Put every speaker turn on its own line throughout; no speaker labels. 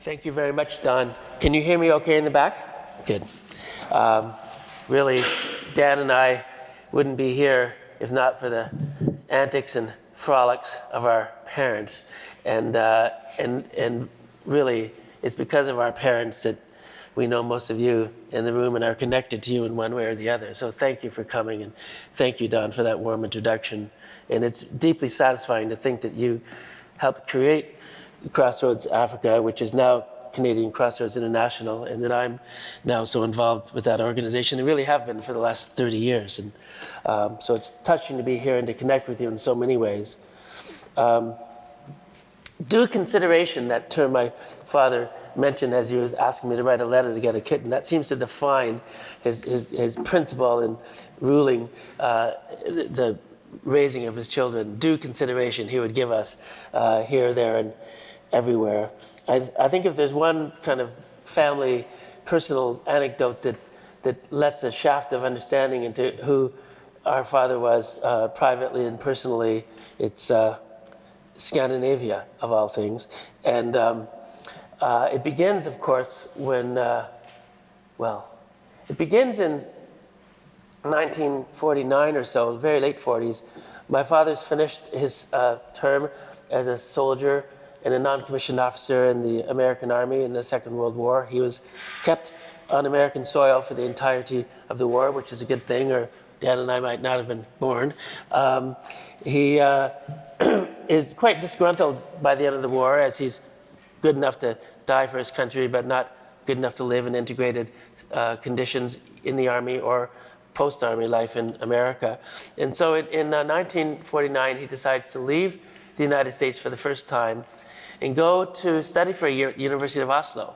Thank you very much, Don. Can you hear me okay in the back? Good. Really, Dan and I wouldn't be here if not for the antics and frolics of our parents. And really, it's because of our parents that we know most of you in the room and are connected to you in one way or the other. So thank you for coming, and thank you, Don, for that warm introduction. And it's deeply satisfying to think that you helped create Crossroads Africa, which is now Canadian Crossroads International, and that I'm now so involved with that organization, and really have been for the last 30 years. And so it's touching to be here and to connect with you in so many ways. Due consideration, that term my father mentioned as he was asking me to write a letter to get a kitten, that seems to define his principle in ruling the raising of his children. Due consideration he would give us here, there, and everywhere. I think if there's one kind of family personal anecdote that lets a shaft of understanding into who our father was privately and personally, it's Scandinavia, of all things. And it begins, of course, when, it begins in 1949 or so, very late 40s. My father's finished his term as a soldier and a non-commissioned officer in the American Army in the Second World War. He was kept on American soil for the entirety of the war, which is a good thing, or Dan and I might not have been born. He is quite disgruntled by the end of the war, as he's good enough to die for his country, but not good enough to live in integrated conditions in the Army or post-Army life in America. And so in 1949, he decides to leave the United States for the first time and go to study for a year at the University of Oslo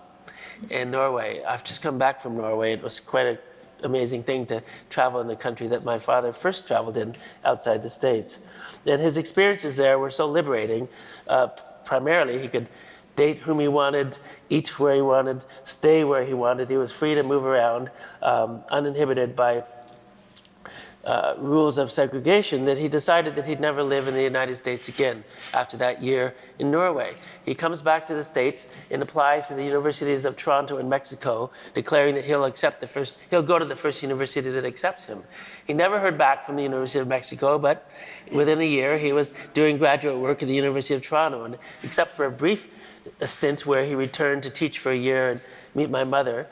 in Norway. I've just come back from Norway. It was quite an amazing thing to travel in the country that my father first traveled in outside the States. And his experiences there were so liberating. Primarily, he could date whom he wanted, eat where he wanted, stay where he wanted. He was free to move around, uninhibited by rules of segregation, that he decided that he'd never live in the United States again after that year in Norway. He comes back to the States and applies to the universities of Toronto and Mexico, declaring that he'll go to the first university that accepts him. He never heard back from the University of Mexico, but within a year he was doing graduate work at the University of Toronto, and except for a brief stint where he returned to teach for a year and meet my mother,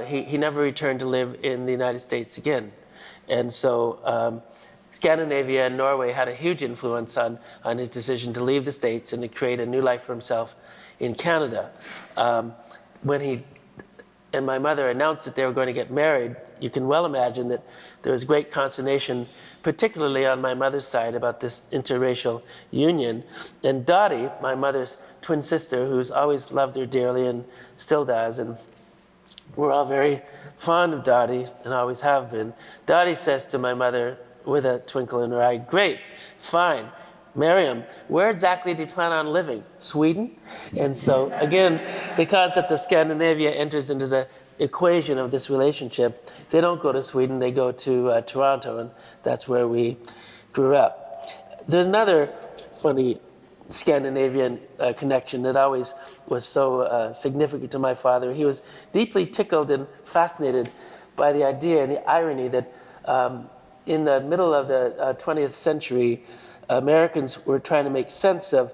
he never returned to live in the United States again. And so Scandinavia and Norway had a huge influence on his decision to leave the States and to create a new life for himself in Canada. When he and my mother announced that they were going to get married, you can well imagine that there was great consternation, particularly on my mother's side, about this interracial union. And Dottie, my mother's twin sister, who's always loved her dearly and still does, and we're all very fond of Dottie and always have been. Dottie says to my mother with a twinkle in her eye, "Great, fine, marry him. Where exactly do you plan on living? Sweden?" And so again, the concept of Scandinavia enters into the equation of this relationship. They don't go to Sweden, they go to Toronto, and that's where we grew up. There's another funny Scandinavian connection that always was so significant to my father. He was deeply tickled and fascinated by the idea and the irony that in the middle of the 20th century, Americans were trying to make sense of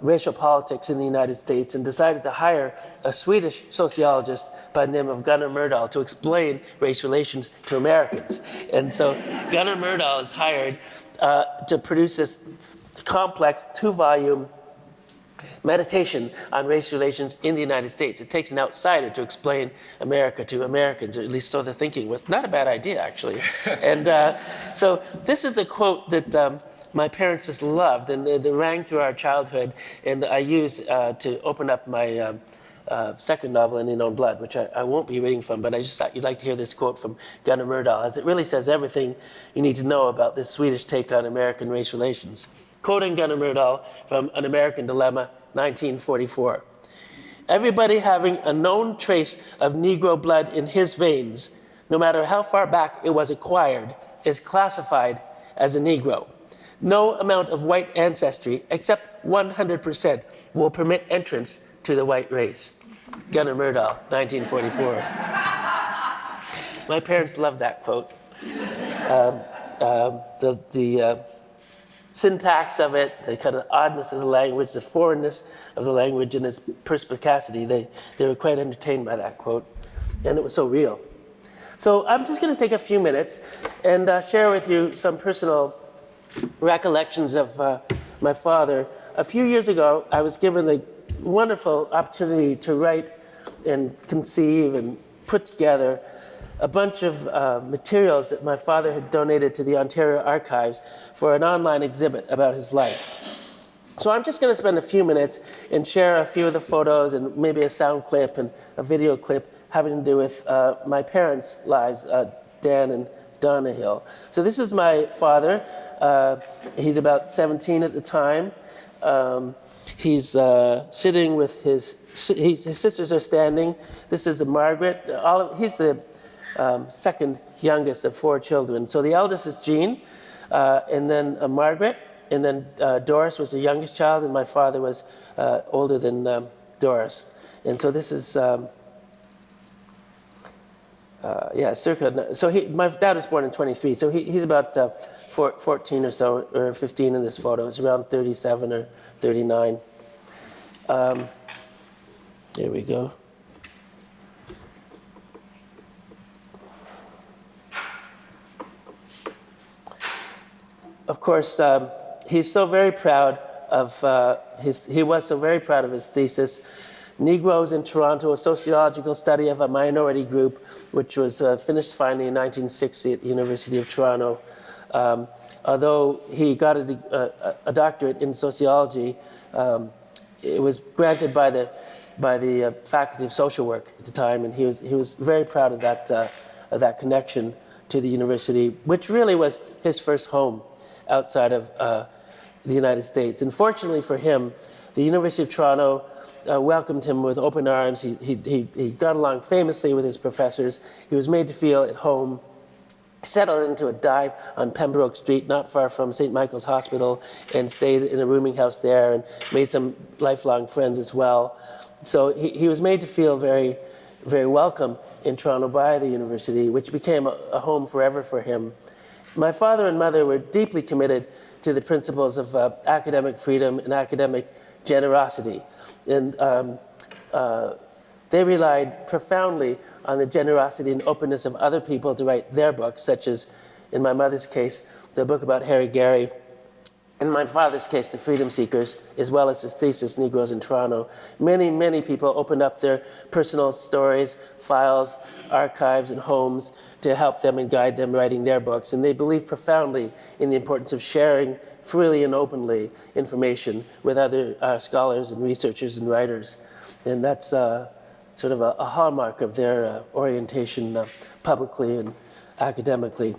racial politics in the United States, and decided to hire a Swedish sociologist by the name of Gunnar Myrdal to explain race relations to Americans. And so Gunnar Myrdal is hired to produce this complex 2-volume meditation on race relations in the United States. It takes an outsider to explain America to Americans, or at least so the thinking was. Not a bad idea, actually. And so this is a quote that my parents just loved, and they rang through our childhood, and I use to open up my second novel, In Unknown Blood, which I won't be reading from, but I just thought you'd like to hear this quote from Gunnar Myrdal, as it really says everything you need to know about this Swedish take on American race relations. Quoting Gunnar Myrdal from An American Dilemma, 1944. "Everybody having a known trace of Negro blood in his veins, no matter how far back it was acquired, is classified as a Negro. No amount of white ancestry, except 100%, will permit entrance to the white race. Gunnar Myrdal, 1944. My parents loved that quote. The syntax of it, the kind of oddness of the language, the foreignness of the language, and its perspicacity, they were quite entertained by that quote. And it was so real. So I'm just going to take a few minutes and share with you some personal recollections of my father. A few years ago, I was given the wonderful opportunity to write and conceive and put together a bunch of materials that my father had donated to the Ontario Archives for an online exhibit about his life. So I'm just going to spend a few minutes and share a few of the photos and maybe a sound clip and a video clip having to do with my parents' lives, Dan and Donna Hill. So this is my father. He's about 17 at the time. He's sitting with his sisters are standing. This is Margaret. He's the second youngest of 4 children. So the eldest is Jean, and then Margaret, and then Doris was the youngest child, and my father was older than Doris. And so this is, circa, so my dad was born in 23, so he's about 14 or so, or 15 in this photo. It's around 37 or 39. There we go. Of course, he's so very proud of he was so very proud of his thesis, Negroes in Toronto, a sociological study of a minority group, which was finished finally in 1960 at the University of Toronto. Although he got a doctorate in sociology, it was granted by the Faculty of Social Work at the time, and he was very proud of that connection to the university, which really was his first home outside of the United States. And fortunately for him, the University of Toronto welcomed him with open arms. He got along famously with his professors. He was made to feel at home, settled into a dive on Pembroke Street, not far from St. Michael's Hospital, and stayed in a rooming house there and made some lifelong friends as well. So he was made to feel very, very welcome in Toronto by the university, which became a home forever for him. My father and mother were deeply committed to the principles of academic freedom and academic generosity. And they relied profoundly on the generosity and openness of other people to write their books, such as, in my mother's case, the book about Harry Gary. In my father's case, The Freedom Seekers, as well as his thesis, Negroes in Toronto. Many, many people opened up their personal stories, files, archives, and homes to help them and guide them writing their books. And they believed profoundly in the importance of sharing freely and openly information with other scholars and researchers and writers. And that's sort of a hallmark of their orientation publicly and academically.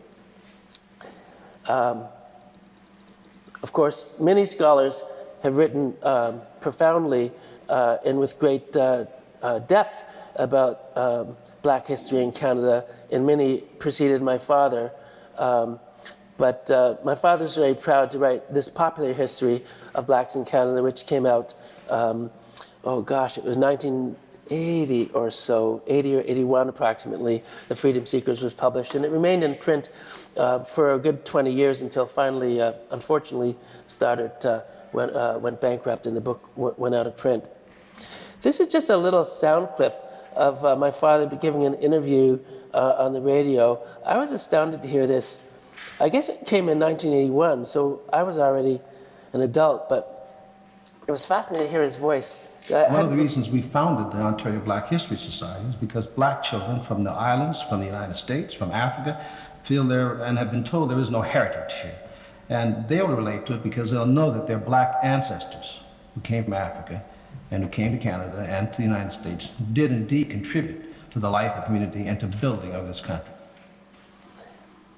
Of course, many scholars have written profoundly and with great depth about Black history in Canada, and many preceded my father. But my father's very proud to write this popular history of Blacks in Canada, which came out, it was 1980 or so, 80 or 81 approximately. The Freedom Seekers was published, and it remained in print for a good 20 years until finally, unfortunately, went bankrupt and the book went out of print. This is just a little sound clip of my father giving an interview on the radio. I was astounded to hear this. I guess it came in 1981, so I was already an adult, but it was fascinating to hear his voice.
One of the reasons we founded the Ontario Black History Society is because Black children from the islands, from the United States, from Africa, feel there and have been told there is no heritage here. And they'll relate to it because they'll know that their Black ancestors who came from Africa and who came to Canada and to the United States did indeed contribute to the life of the community and to building of this country.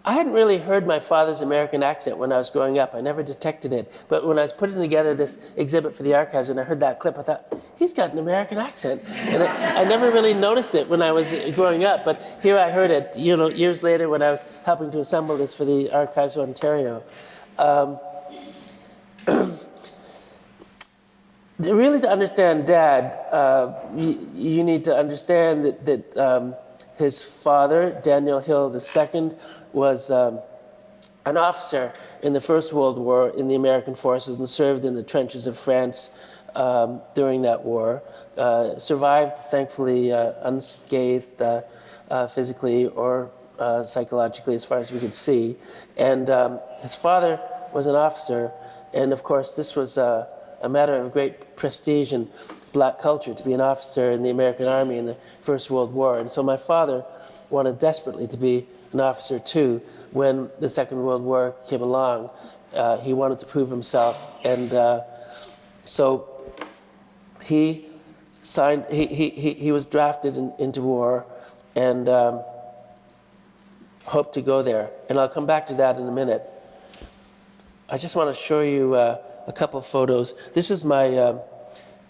I hadn't really heard my father's American accent when I was growing up. I never detected it. But when I was putting together this exhibit for the archives and I heard that clip, I thought, he's got an American accent. And I never really noticed it when I was growing up. But here I heard it, years later when I was helping to assemble this for the Archives of Ontario. Really, to understand Dad, you need to understand that his father, Daniel Hill II, was an officer in the First World War in the American forces and served in the trenches of France during that war. Survived, thankfully, unscathed physically or psychologically, as far as we could see. And his father was an officer, and of course, this was a matter of great prestige in black culture to be an officer in the American Army in the First World War. And so my father wanted desperately to be an officer too. When the Second World War came along, he wanted to prove himself, and so he signed. He was drafted into war, and hoped to go there. And I'll come back to that in a minute. I just want to show you a couple of photos. This is my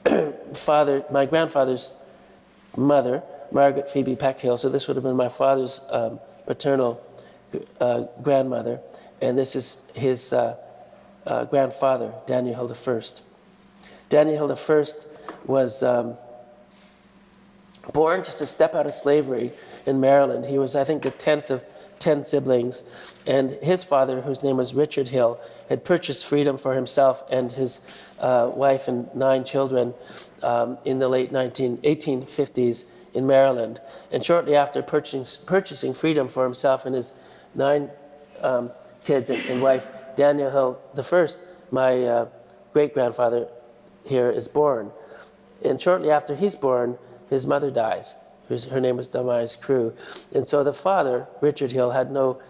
my grandfather's mother, Margaret Phoebe Peckhill. So this would have been my father's paternal grandmother, and this is his grandfather, Daniel Hill I. Daniel Hill I was born just a step out of slavery in Maryland. He was, I think, the 10th of 10 siblings, and his father, whose name was Richard Hill, had purchased freedom for himself and his wife and 9 children in the late 1850s in Maryland. And shortly after purchasing freedom for himself and his 9 kids and wife, Daniel Hill I, my great-grandfather here, is born. And shortly after he's born, his mother dies. Her name was Damaris Crew. And so the father, Richard Hill, had no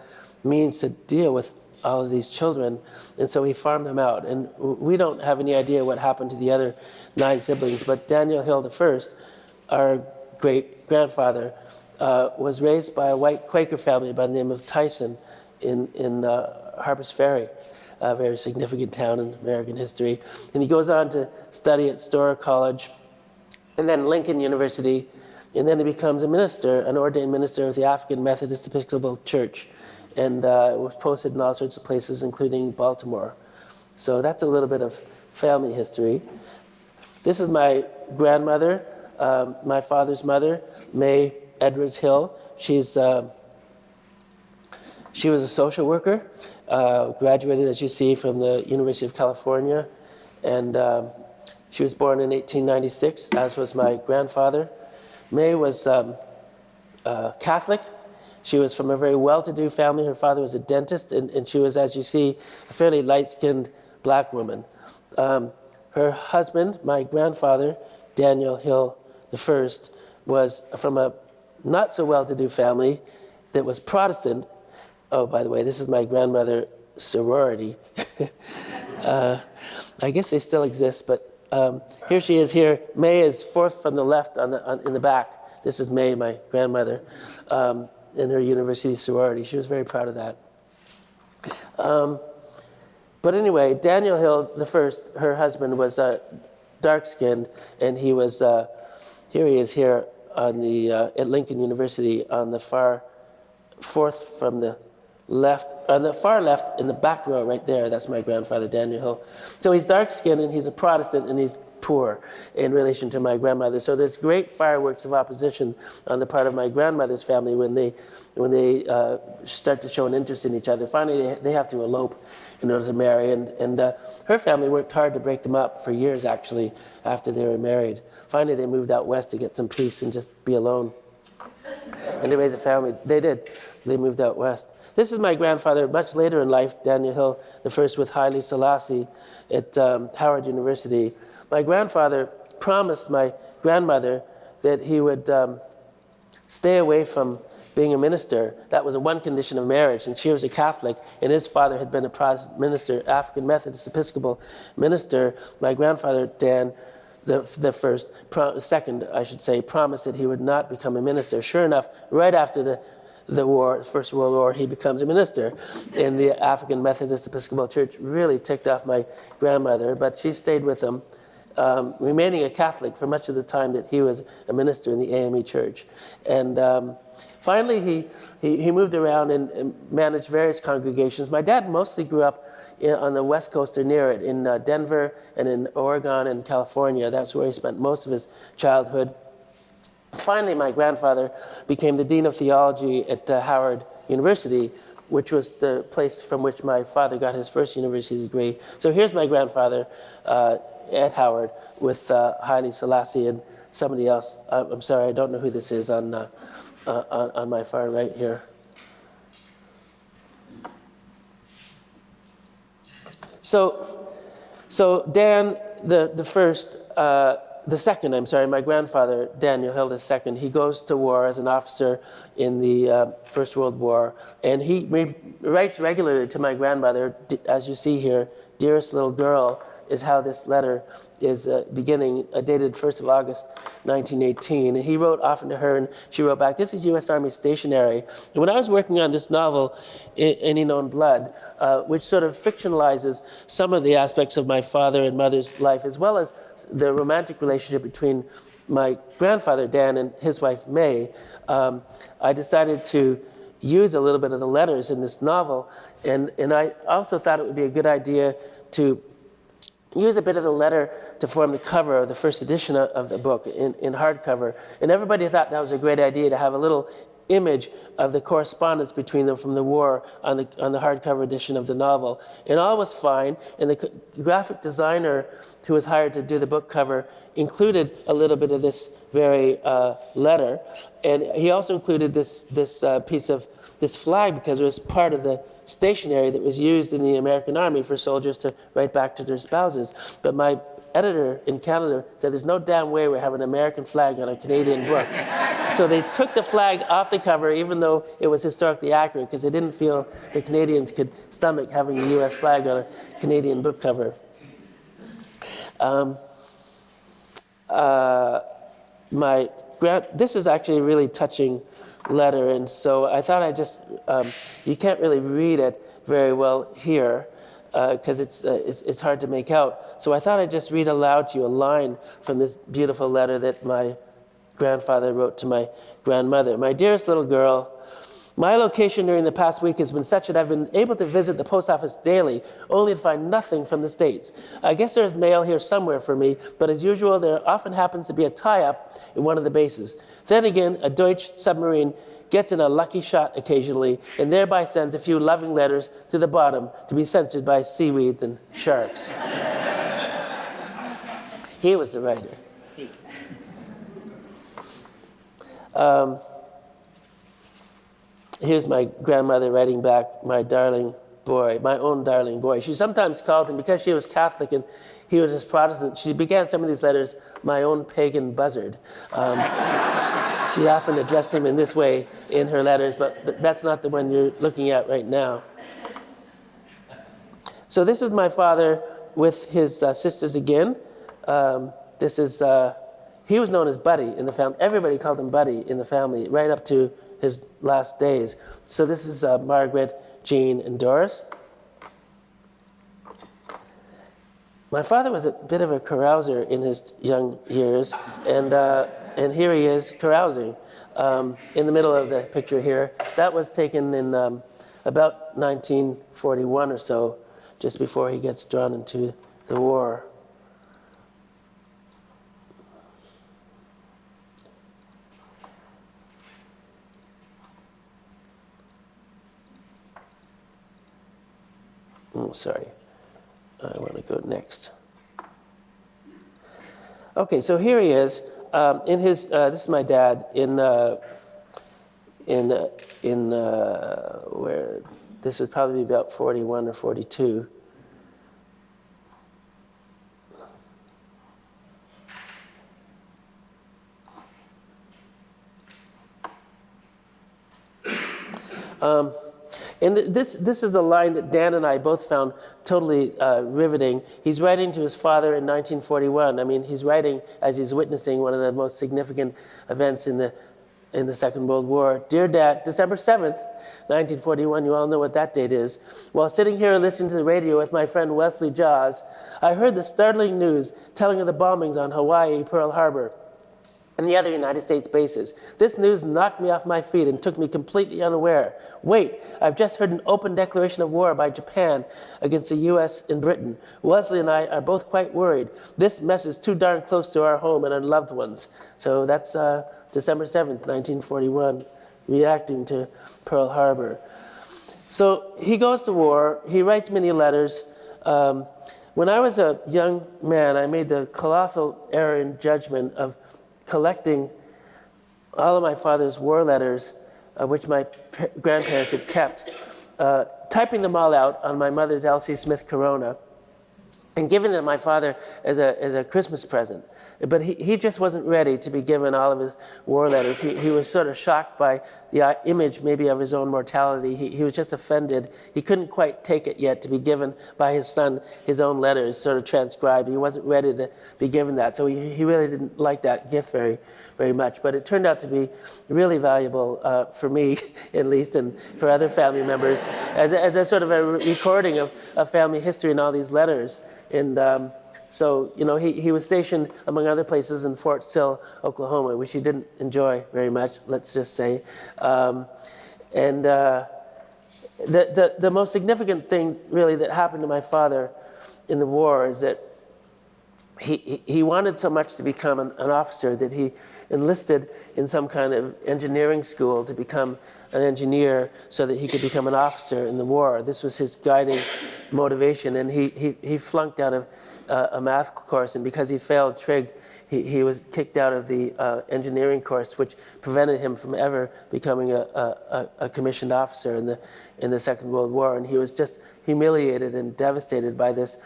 means to deal with all of these children, and so he farmed them out. And we don't have any idea what happened to the other 9 siblings, but Daniel Hill I, our great-grandfather, was raised by a white Quaker family by the name of Tyson in Harpers Ferry, a very significant town in American history. And he goes on to study at Storer College, and then Lincoln University, and then he becomes a minister, an ordained minister of the African Methodist Episcopal Church, and was posted in all sorts of places, including Baltimore. So that's a little bit of family history. This is my grandmother, my father's mother, May Edwards Hill. She was a social worker, graduated, as you see, from the University of California, and she was born in 1896, as was my grandfather. May was Catholic. She was from a very well-to-do family. Her father was a dentist, and she was, as you see, a fairly light-skinned black woman. Her husband, my grandfather, Daniel Hill I, was from a not-so-well-to-do family that was Protestant. Oh, by the way, this is my grandmother's sorority. I guess they still exist, but here she is here. May is 4th from the left in the back. This is May, my grandmother, in her university sorority. She was very proud of that. But anyway, Daniel Hill I, her husband, was dark-skinned, and he was, here he is here on the, at Lincoln University on the far 4th from the left, on the far left in the back row right there. That's my grandfather, Daniel Hill. So he's dark-skinned, and he's a Protestant, and he's poor in relation to my grandmother. So there's great fireworks of opposition on the part of my grandmother's family when they start to show an interest in each other. Finally, they have to elope in order to marry, and her family worked hard to break them up for years, actually, after they were married. Finally, they moved out west to get some peace and just be alone. And to raise a family. They did. They moved out west. This is my grandfather, much later in life, Daniel Hill I, with Haile Selassie at Howard University. My grandfather promised my grandmother that he would stay away from being a minister. That was one condition of marriage, and she was a Catholic, and his father had been a Protestant minister, African Methodist Episcopal minister. My grandfather, Dan, second, I should say, promised that he would not become a minister. Sure enough, right after the war, First World War, he becomes a minister in the African Methodist Episcopal Church. Really ticked off my grandmother, but she stayed with him, remaining a Catholic for much of the time that he was a minister in the AME Church. And Finally, he moved around and managed various congregations. My dad mostly grew up on the West Coast or near it, in Denver and in Oregon and California. That's where he spent most of his childhood. Finally, my grandfather became the Dean of Theology at Howard University, which was the place from which my father got his first university degree. So here's my grandfather at Howard with Haile Selassie and somebody else. I'm sorry, I don't know who this is on my far right here. So Dan, the second, I'm sorry, my grandfather, Daniel Hill II, he goes to war as an officer in the First World War, and he writes regularly to my grandmother, as you see here, "Dearest little girl," is how this letter is beginning, dated 1st of August, 1918. And he wrote often to her, and she wrote back. This is U.S. Army stationery. And when I was working on this novel, Any Known Blood, which sort of fictionalizes some of the aspects of my father and mother's life, as well as the romantic relationship between my grandfather, Dan, and his wife, May, I decided to use a little bit of the letters in this novel. And I also thought it would be a good idea to use a bit of the letter to form the cover of the first edition of the book in hardcover. And everybody thought that was a great idea, to have a little image of the correspondence between them from the war on the hardcover edition of the novel. And all was fine. And the graphic designer who was hired to do the book cover included a little bit of this very letter. And he also included this piece of this flag, because it was part of the stationery that was used in the American Army for soldiers to write back to their spouses. But my editor in Canada said, "There's no damn way we're having an American flag on a Canadian book." So they took the flag off the cover, even though it was historically accurate, because they didn't feel the Canadians could stomach having the U.S. flag on a Canadian book cover. This is actually a really touching letter, and so I thought I'd just, you can't really read it very well here, because it's hard to make out. So I thought I'd just read aloud to you a line from this beautiful letter that my grandfather wrote to my grandmother. "My dearest little girl, my location during the past week has been such that I've been able to visit the post office daily, only to find nothing from the States. I guess there's mail here somewhere for me, but as usual, there often happens to be a tie-up in one of the bases. Then again, a Deutsch submarine gets in a lucky shot occasionally, and thereby sends a few loving letters to the bottom to be censored by seaweeds and sharks." He was the writer. Here's my grandmother writing back, "My darling boy, my own darling boy." She sometimes called him, because she was Catholic and he was just Protestant, she began some of these letters, "My own pagan buzzard." She often addressed him in this way in her letters, but that's not the one you're looking at right now. So this is my father with his sisters again. He was known as Buddy in the family. Everybody called him Buddy in the family, right up to his last days. So this is Margaret, Jean, and Doris. My father was a bit of a carouser in his young years, and here he is carousing in the middle of the picture here. That was taken in about 1941 or so, just before he gets drawn into the war. Oh, sorry. I want to go next. Okay, so here he is in his. This is my dad in where this would probably be about 41 or 42. And this is a line that Dan and I both found totally riveting. He's writing to his father in 1941. I mean, he's writing as he's witnessing one of the most significant events in the Second World War. "Dear Dad, December 7th, 1941, you all know what that date is. While sitting here listening to the radio with my friend Wesley Jaws, I heard the startling news telling of the bombings on Hawaii, Pearl Harbor. and the other United States bases. This news knocked me off my feet and took me completely unaware. Wait, I've just heard an open declaration of war by Japan against the US and Britain. Wesley and I are both quite worried. This mess is too darn close to our home and our loved ones. So that's December 7th, 1941, reacting to Pearl Harbor. So he goes to war, he writes many letters. When I was a young man, I made the colossal error in judgment of collecting all of my father's war letters, which my grandparents had kept, typing them all out on my mother's L.C. Smith Corona, and giving them to my father as a Christmas present. But he just wasn't ready to be given all of his war letters. He was sort of shocked by the image maybe of his own mortality. He was just offended. He couldn't quite take it yet to be given by his son his own letters sort of transcribed. He wasn't ready to be given that. So he really didn't like that gift very, very much. But it turned out to be really valuable for me, at least, and for other family members, as a sort of a recording of family history and all these letters. And so, you know, he was stationed, among other places, in Fort Sill, Oklahoma, which he didn't enjoy very much, let's just say. The most significant thing, really, that happened to my father in the war is that he wanted so much to become an officer that he enlisted in some kind of engineering school to become an engineer so that he could become an officer in the war. This was his guiding motivation, and he flunked out of a math course, and because he failed trig, he was kicked out of the engineering course, which prevented him from ever becoming a commissioned officer in the Second World War. And he was just humiliated and devastated by this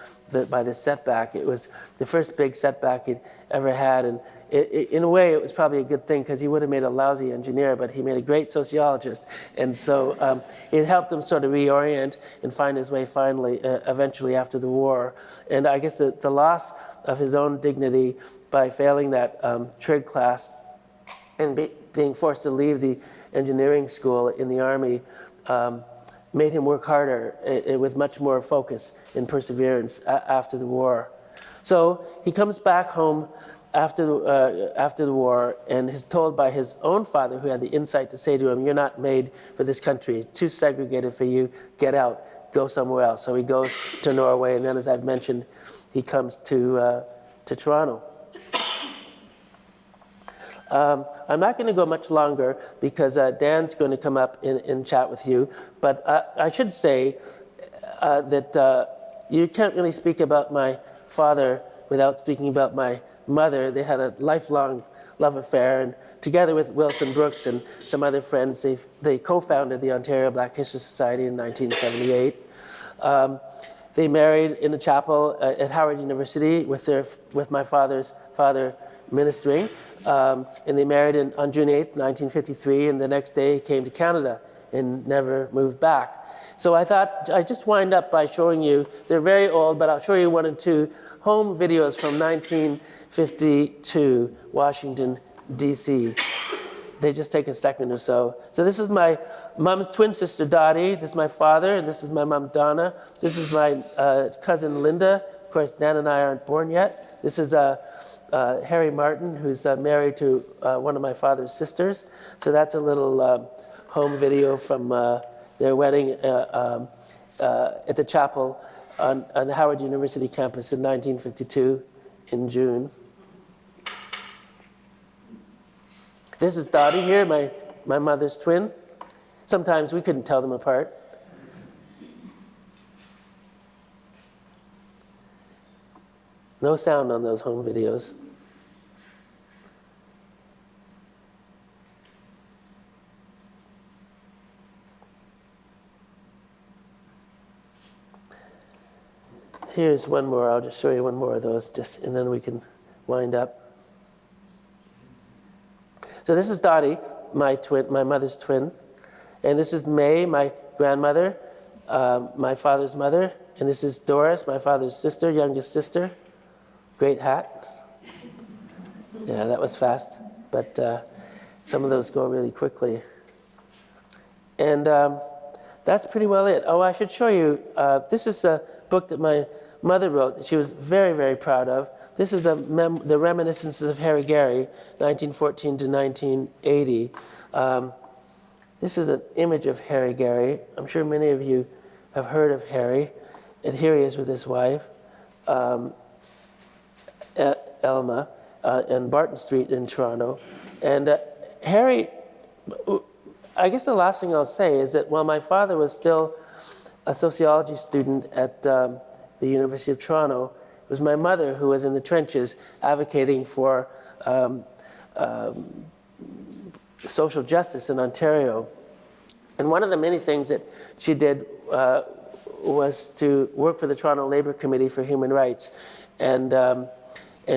setback. It was the first big setback he'd ever had, and in a way, it was probably a good thing, because he would have made a lousy engineer, but he made a great sociologist. And so it helped him sort of reorient and find his way finally, eventually after the war. And I guess the loss of his own dignity by failing that trig class and being forced to leave the engineering school in the Army made him work harder with much more focus and perseverance after the war. So he comes back home after the war, and is told by his own father, who had the insight to say to him, "You're not made for this country. It's too segregated for you. Get out. Go somewhere else." So he goes to Norway, and then, as I've mentioned, he comes to Toronto. I'm not going to go much longer because Dan's going to come up and chat with you. But I should say that you can't really speak about my father without speaking about my mother. They had a lifelong love affair, and together with Wilson Brooks and some other friends, they co-founded the Ontario Black History Society in 1978. They married in a chapel at Howard University with my father's father ministering, and they married on June 8th, 1953, and the next day came to Canada and never moved back. So I thought I'd just wind up by showing you, they're very old, but I'll show you one or two home videos from 1952, Washington, D.C. They just take a second or so. So this is my mom's twin sister, Dottie. This is my father, and this is my mom, Donna. This is my cousin, Linda. Of course, Dan and I aren't born yet. This is Harry Martin, who's married to one of my father's sisters. So that's a little home video from their wedding at the chapel on the Howard University campus in 1952 in June. This is Dottie here, my mother's twin. Sometimes we couldn't tell them apart. No sound on those home videos. Here's one more. I'll just show you one more of those, and then we can wind up. So this is Dottie, my mother's twin, and this is May, my grandmother, my father's mother, and this is Doris, my father's sister, youngest sister. Great hat. Yeah, that was fast, but some of those go really quickly. And that's pretty well it. Oh, I should show you. This is a book that my mother wrote that she was very, very proud of. This is the Reminiscences of Harry Gary, 1914 to 1980. This is an image of Harry Gary. I'm sure many of you have heard of Harry. And here he is with his wife, Elma, in Barton Street in Toronto. And Harry, I guess the last thing I'll say is that while my father was still a sociology student at the University of Toronto, it was my mother who was in the trenches advocating for social justice in Ontario. And one of the many things that she did was to work for the Toronto Labour Committee for Human Rights. And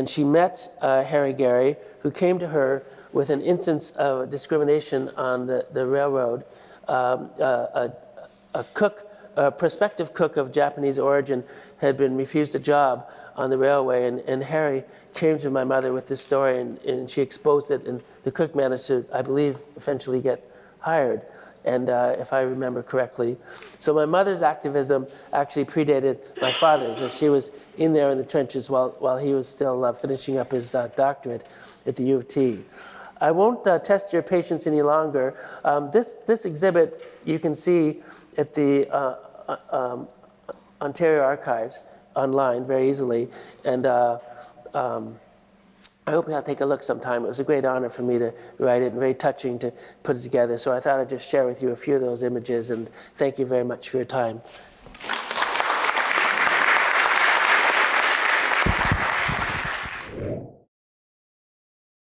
she met Harry Gary, who came to her with an instance of discrimination on the railroad. A prospective cook of Japanese origin had been refused a job on the railway, and Harry came to my mother with this story, and she exposed it, and the cook managed to, I believe, eventually get hired, and if I remember correctly. So my mother's activism actually predated my father's, as she was in there in the trenches while he was still finishing up his doctorate at the U of T. I won't test your patience any longer. This exhibit you can see at the Ontario Archives online very easily, and I hope you'll take a look sometime. It was a great honor for me to write it and very touching to put it together. So I thought I'd just share with you a few of those images, and thank you very much for your time.